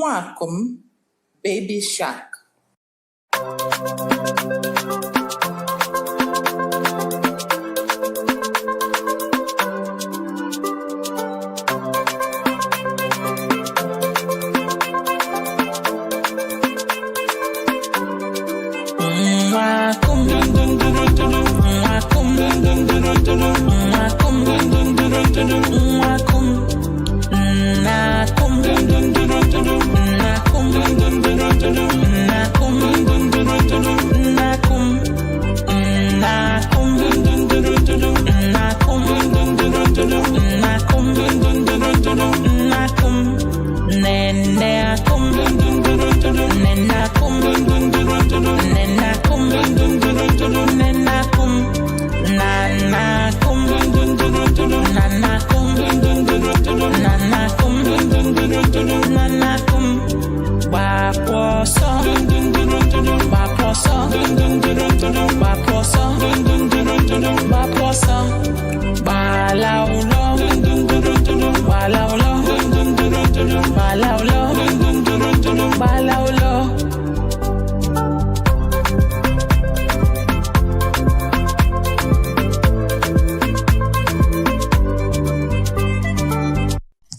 Nwakum, Baby Shark.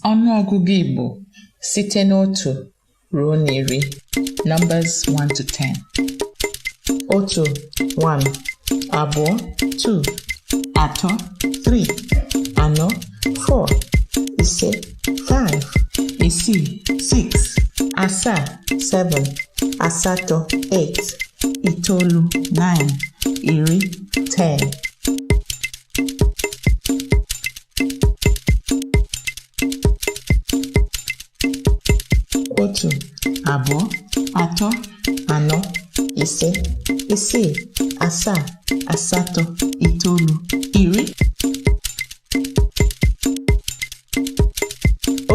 Onuogugu Igbo site n'otu ruo n'iri. Numbers 1 to 10. Otu 1, abụọ 2, atọ 3, anọ 4, ise 5, isii 6, asaa 7, asatọ 8, itoolu 9, iri 10. Otu, abụọ, atọ, anọ, ise, isii, asaa, asatọ, itoolu, iri.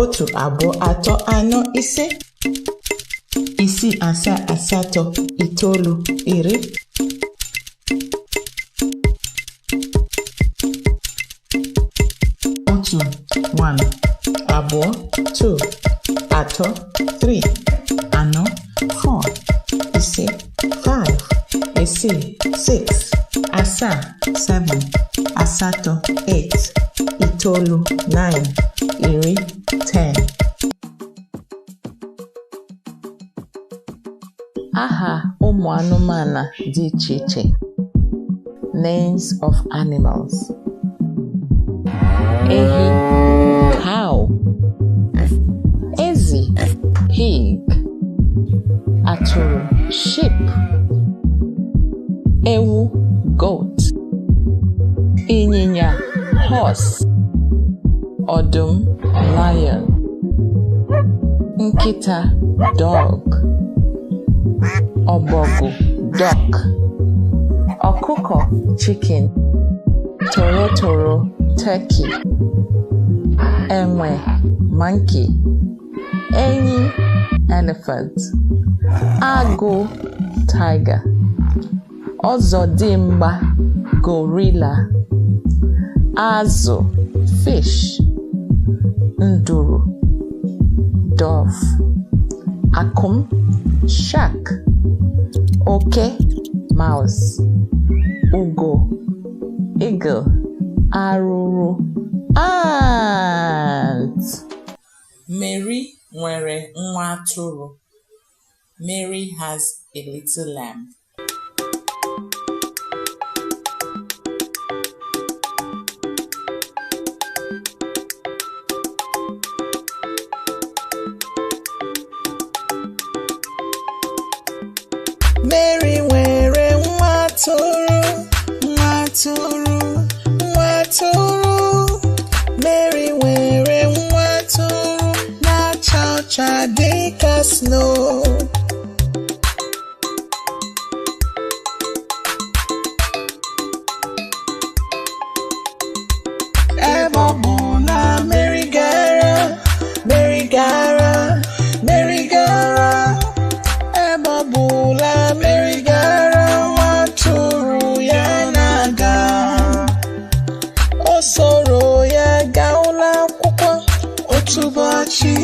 Otu, abụọ, atọ, anọ, ise, isii, asaa, asatọ, itoolu, iri. Otu, 1, abụọ, 2, atọ 3, anọ 4, ise 5, isii 6, asaa 7, asatọ 8, itoolu 9, iri 10. Aha ụmụ anụmanụ dị iche iche. Names of animals. Ehi, cow. Ezi, pig. Atụrụ, sheep. Ewu, goat. Ịnyịnya, horse. Ọdụm, lion. Nkịta, dog. Ọbọgwụ, duck. Ọkụkọ, chicken. Torotoro, turkey. Enwe, monkey. Enyi, elephant. Agụ, tiger. Ọzọdimgba, gorilla. Azụ, fish. Nduru, dove. Akum, shark. Oke, mouse. Ugo, eagle. Arụrụ, ant. Mary nwere nwa atụrụ. Mary has a little lamb. Mary nwere nwa atụrụ, nwa atụrụ, nwa atụrụ. Mary nwere nwa atụrụ na-acha ọcha dịka snow. Ebe ọ bụ na Mary gara, Mary gara, Mary gara. Ebe ọ bụla Mary gara, nwa atụrụ ya na-aga. O soro ya gaa ụlọ akwụkwọ otu ụbọchị,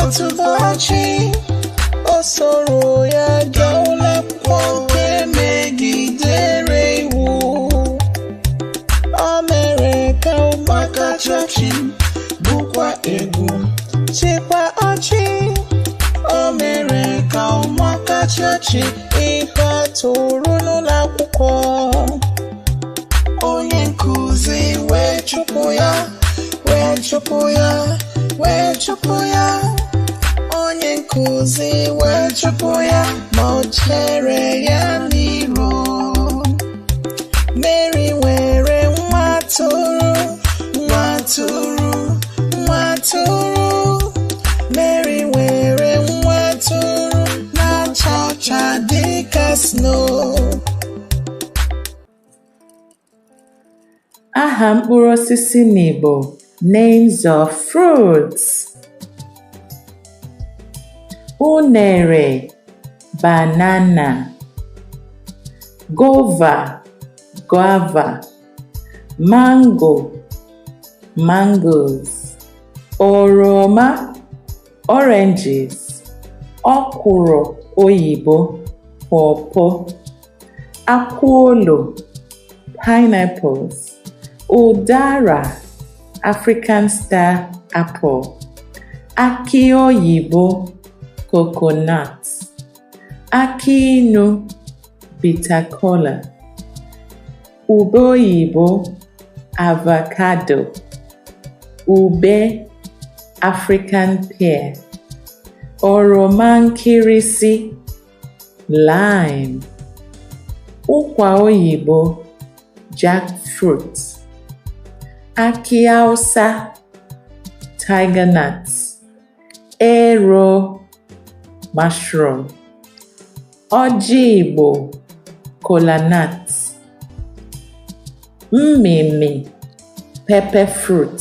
otu ụbọchị. ọchị, o soro ya gaa ụlọ akwụkwọ nke megidere iwu. O mere ka ụmụaka chọọchị bụkwa egwu. Chịkwa ọchị, o mere ka ụmụaka chọọchị ihe atụrụ n'ụlọ akwụkwọ. Onye nkụzi wee chụpụ ya, wee chụpụ ya, wee chụpụ ya. Onye nkụzi wee chụpụ ya, ma o chere ya n'iru. Mary nwere nwa atụrụ, nwa atụrụ, nwa atụrụ. Mary nwere nwa atụrụ na-acha ọcha dịka snow. Aha mkpụrụ osisi n'Igbo, names of fruits. Unere, banana. Guava, guava. Mango, mangoes. Oroma, oranges. Ọkwụrụ oyibo, pawpaw. Akwụola, pineapples. Udara, African star apple. Aki oyibo, coconut. Aki inu, bitter kola. Ube oyibo, avocado. Ube, African pear. Oroma nkịrịsị, lime. Ụkwa oyibo, jackfruit. Aki Hausa, tiger nuts. Ero, mushroom. Ọjị Igbo, kola nuts. Mmịmị, pepper fruit.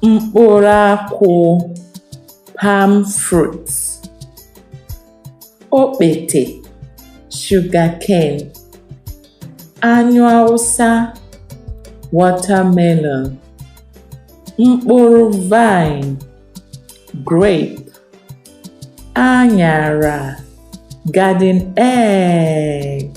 Mkpụrụ akwụ, palm fruit. Okpete, sugar cane. Anyụ Hausa, watermelon. Mkpụrụ vine, grape. Añara, garden egg.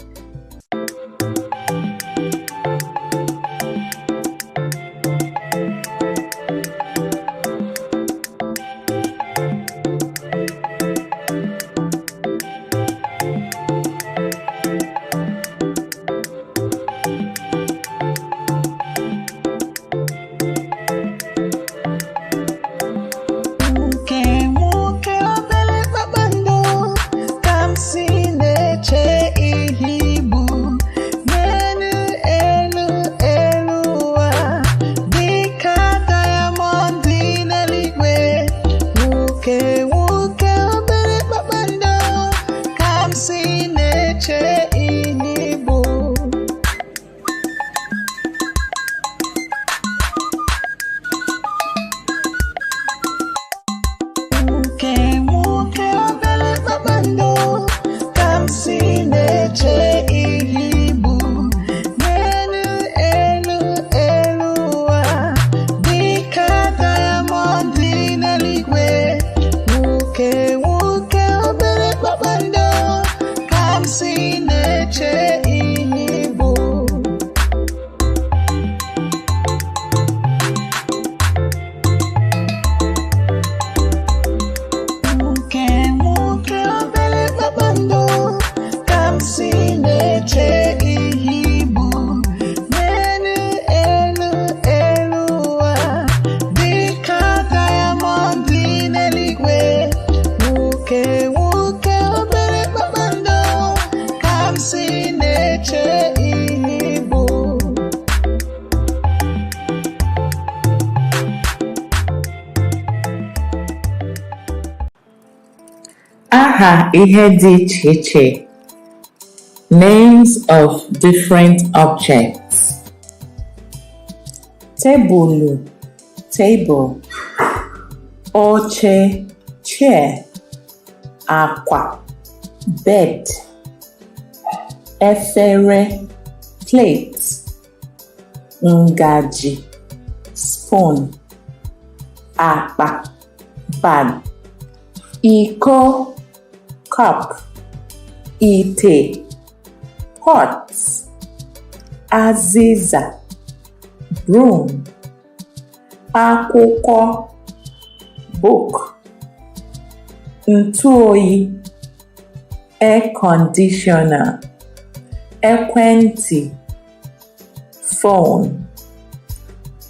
Aha ihe dị iche iche. Names of different objects. Tebụlụ, table. Oche, chair. Akwa, bed. Efere, plate. Ngaji, spoon. Akpa, bag. iko, cup, ite, pot, azịza, broom, akwụkwọ, book, ntụoyi, air conditioner, ekwentị, phone,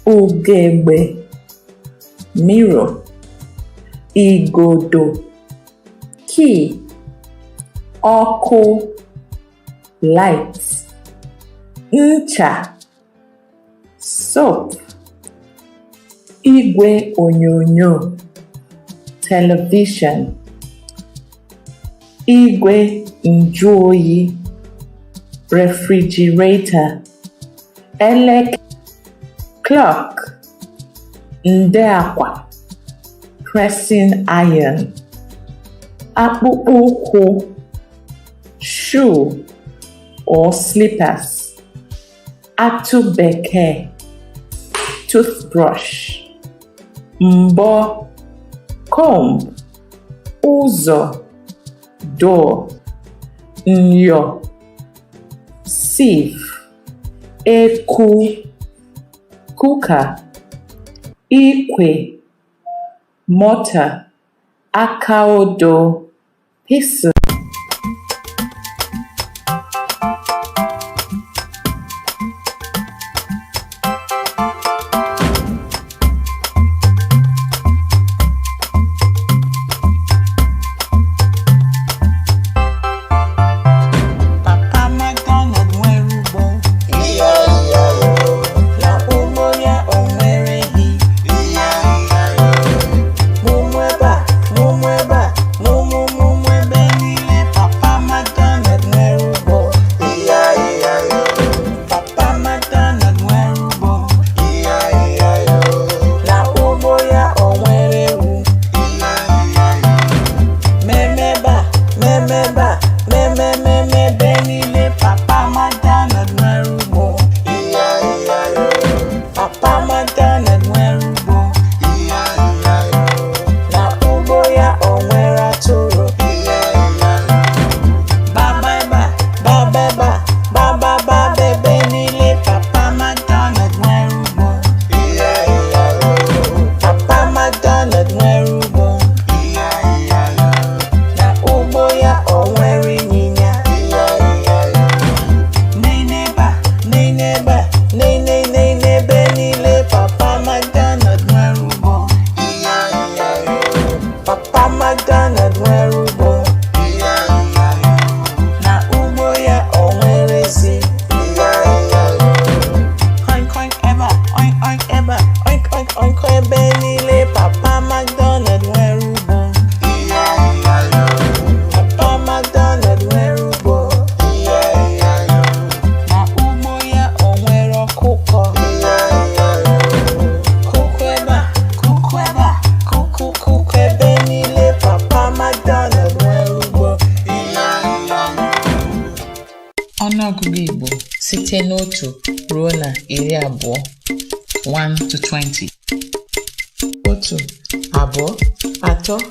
ugegbe, mirror, igodo, key, ọkụ, light, ncha, soap, igwe onyonyo, television, igwe njuoyi, refrigerator, clock, nde akwa, pressing iron, akpụkpọ ụkwụ, shoe or slippers, atụ bekee, toothbrush, mbọ, comb, ụzọ, door, nyo, sieve, eku, cooker, ikwe, mortar, aka odo, pestle. Papa Macdonald nwere ugbo. Na ugbo ya o nwereghị. Mụmụ ebe a, mụmụ ebe a, mụmụ ebe niile. Papa Macdonald nwere ugbo. Papa Macdonald nwere ugbo. Na ugbo ya o nwere ewu. Memeba, memeba, ebe niile. Papa Macdonald nwere ugbo. Papa Macdonald nwere ugbo. Na ugbo ya o nwere atụrụ. Baba ebe a, baba ebe a, baba ebe niile. Papa Macdonald nwere ugbo. Papa Macdonald nwere ugbo. Na ugbo ya o nwere ịnyịnya. Nene ebe niile. Papa Macdonald nwere ugbo. Papa Macdonald nwere ugbo. Na ugbo ya o nwere ezi. Oink oink ebe a, oink ebe a, oink ebe niile. Papa Macdonald nwere ugbo. Papa Macdonald nwere ugbo. Na ugbo ya o nwere ọkụkọ. Kuku ebe a, kuku ebe a, kuku ebe niile. Papa Macdonald nwere ugbo. Ọnụọgụgụ Igbo site n'otu ruo na 20, 1 to 20. 1, 2, 3, 4, 5,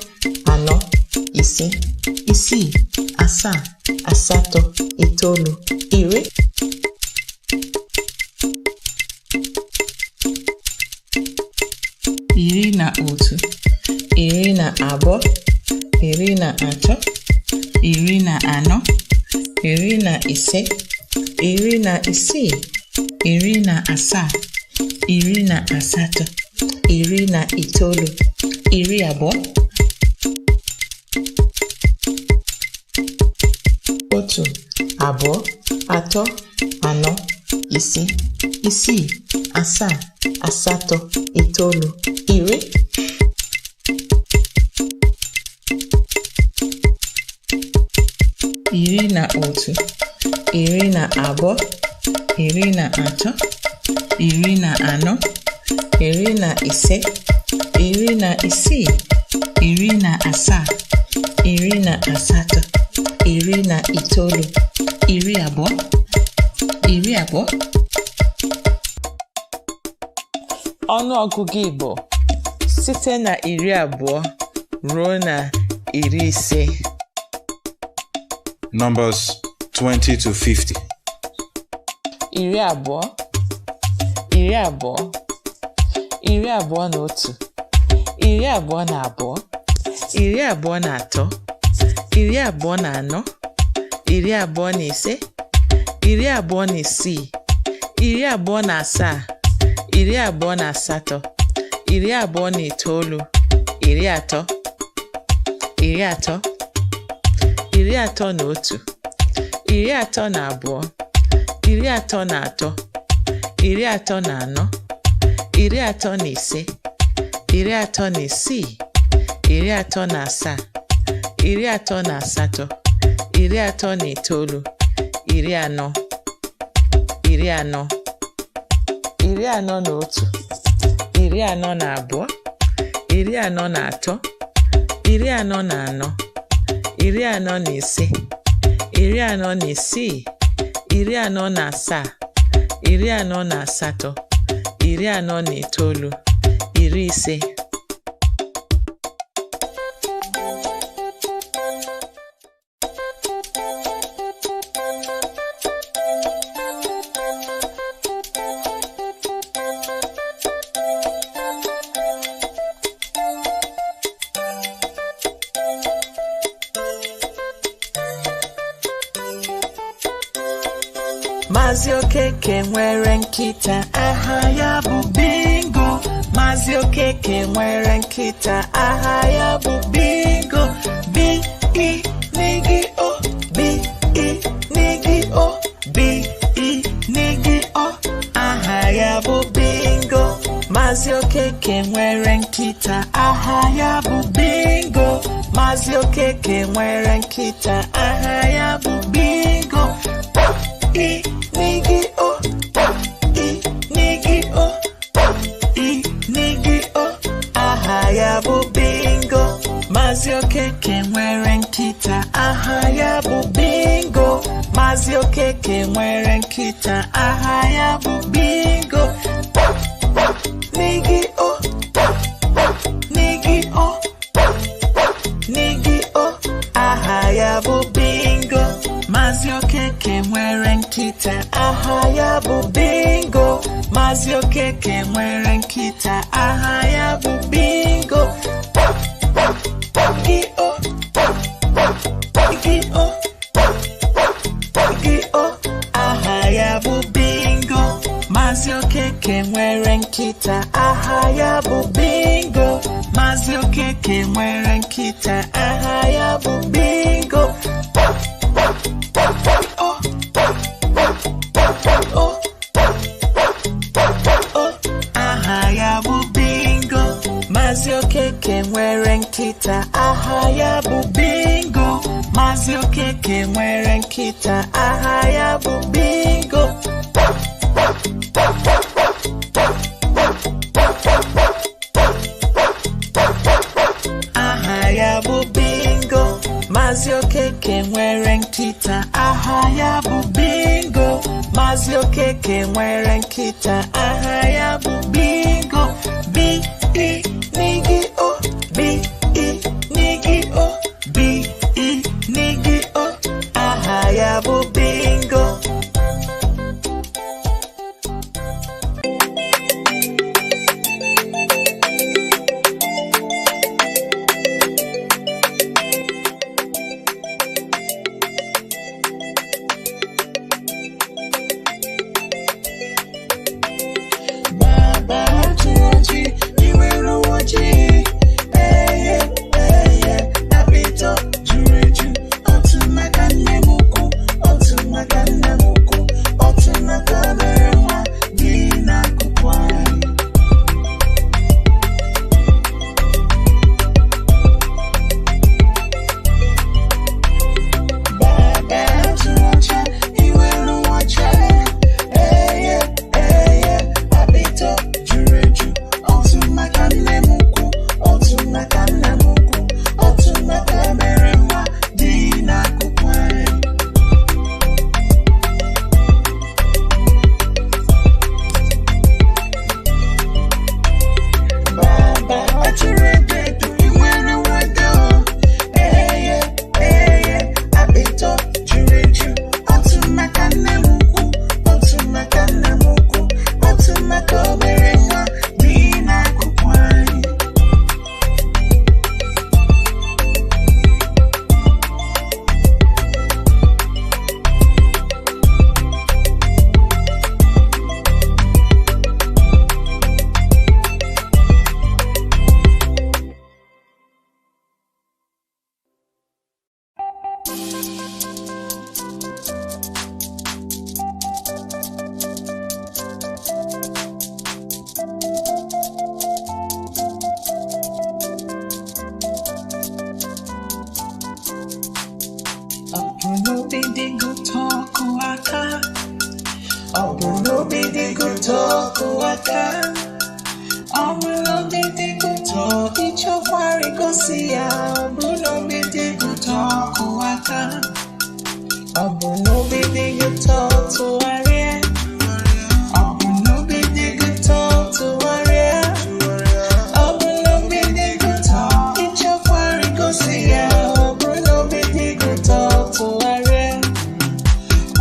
6, 7, 8, 9, 10. 11, 12, 13, 14, 15, 16, 17, 18, 19, 20. Otu, abụọ, atọ, anọ, isii, asaa, asatọ, itoolu, iri. 11, 12, 13, 14, 15, 16, 17, 18, 19, 20. Ọnụọgụgụ Igbo site na 20 ruo na ise. Numbers 20 to 50. Iri abụọ na otu, iri abụọ na abụọ, iri abụọ na atọ, iri abụọ na anọ, iri abụọ na ise, iri abụọ na isii, iri abụọ na asaa, iri abụọ na asatọ, iri abụọ na itoolu, iri atọ, iri atọ, iri atọ na otu, iri atọ na abụọ, iri atọ na atọ, iri atọ na anọ, iri atọ na ise, iri atọ na isii, iri atọ na asaa, iri atọ na asatọ, iri atọ na itoolu, iri anọ, iri anọ, iri anọ na otu, iri anọ na abụọ, iri anọ na atọ, iri anọ na anọ, iri anọ na ise, iri anọ na isii, iri anọ na asaa, iri anọ na asatọ, iri anọ na itoolu, iri ise. Maazị Okeke nwere nkịta, aha ya bụ Bingo. Maazị Okeke nwere nkịta, aha ya bụ Bingo. B-I-N-G-O, B-I-N-G-O, B-I-N-G-O, aha ya bụ Bingo. Maazị Okeke nwere nkịta, aha ya bụ Bingo. Maazị Okeke nwere nkịta, aha ya bụ Bingo. I-N-G-O, I-N-G-O, I-N-G-O, aha ya bụ Bingo. Maazị Okeke nwere nkịta, aha ya bụ Bingo. Maazị Okeke nwere nkịta, aha ya bụ Bingo. N-G-O, N-G-O, N-G-O, aha ya bụ Bingo. Maazị Okeke nwere nkịta, aha ya bụ Bingo. Maazị Okeke nwere nkịta, aha ya bụ Bingo. G-O, G-O, G-O, aha ya bụ Bingo. Maazị Okeke nwere nkịta, aha ya bụ Bingo. Maazị Okeke nwere nkịta, aha ya bụ Bingo. Aha ya bụ Bingo. Maazị Okeke nwere nkịta, aha ya bụ Bingo. Maazị Okeke nwere nkịta, aha ya bụ Bingo. Aha ya bụ Bingo. Maazị Okeke nwere nkịta, aha ya bụ Bingo. Maazị Okeke nwere nkịta, aha ya bụ Bingo. B-I-N-G-O, B-I-N-G-O, B-I-N-G-O, aha ya bụ Bingo. Baba Tuoji, I nwere ojii. Ọbụnobi dị gụta ọkụ aka. Ọbụnobi dị gụta ọkụ aka. Ọbụnobi dị gụta ịchọkwara igosi ya. Ọbụnobi dị gụta ọkụ aka. Ọbụnobi dị gụta tụgharịa. Ọbụnobi dị gụta tụgharịa. Ọbụnobi dị gụta ịchọkwara igosi ya. Ọbụnobi dị gụta tụgharịa.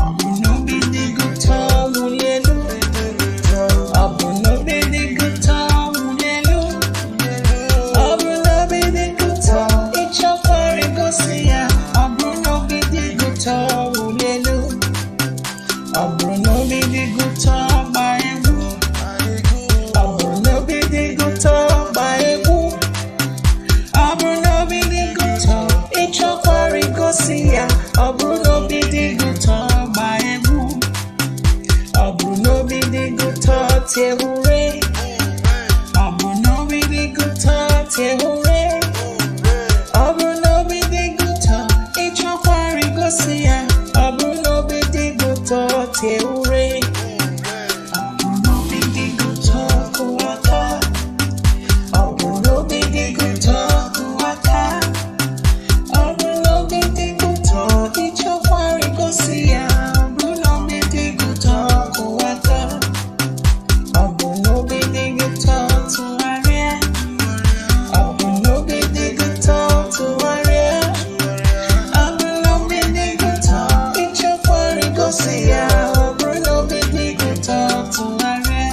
Ọbụnobi dị gụta wụli elu. Ọbụnobi dị gụta wụli elu. Ọbụnobi dị gụta ịchọkwara igosi ya. Ọbụnobi dị gụta wụli elu. Ọbụnobi dị gụta gba egwu. Ọbụnobi dị gụta gba egwu. Ọbụnobi dị gụta ịchọkwara igosi ya. Ọbụnobi dị gụta gba egwu. Ọbụnobi dị gụta tie hure. Ọbụnobi dị gụta tie hure. Ọbụnobi dị gụta ịchọkwara igosi ya. Ọbụnobi dị gụta tie hure. Ọbụnobi dị gụta ọkụ aka. Ọbụnobi dị gụta ọkụ aka. Ọbụnobi dị gụta ịchọkwara igosi ya. Ọbụnobi dị gụta ọkụ aka. Ọbụnobi dị gụta tụgharịa. Ọbụnobi dị gụta tụgharịa. Ọbụnobi dị gụta ịchọkwara igosi ya. Ọbụnobi dị gụta tụgharịa.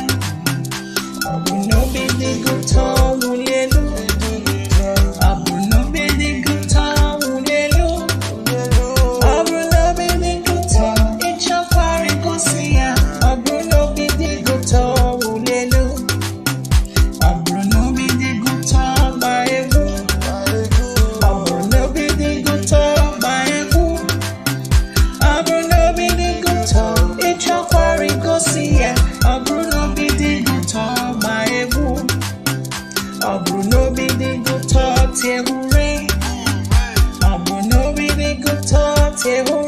Ọbụnobi dị gụta wụli elu. Ọbụnobi dị gụta wụli elu. Ọbụnobi dị gụta ịchọkwara igosi ya. Ọbụnobi dị gụta wụli elu. Ọbụnobi dị gụta gba egwu. Ọbụnobi dị gụta gba egwu. Ọbụnobi dị gụta ịchọkwara igosi ya. Ọbụnobi dị gụta gba egwu. Ọbụnobi dị gụta tie hure. Ọbụnobi dị gụta tie hure.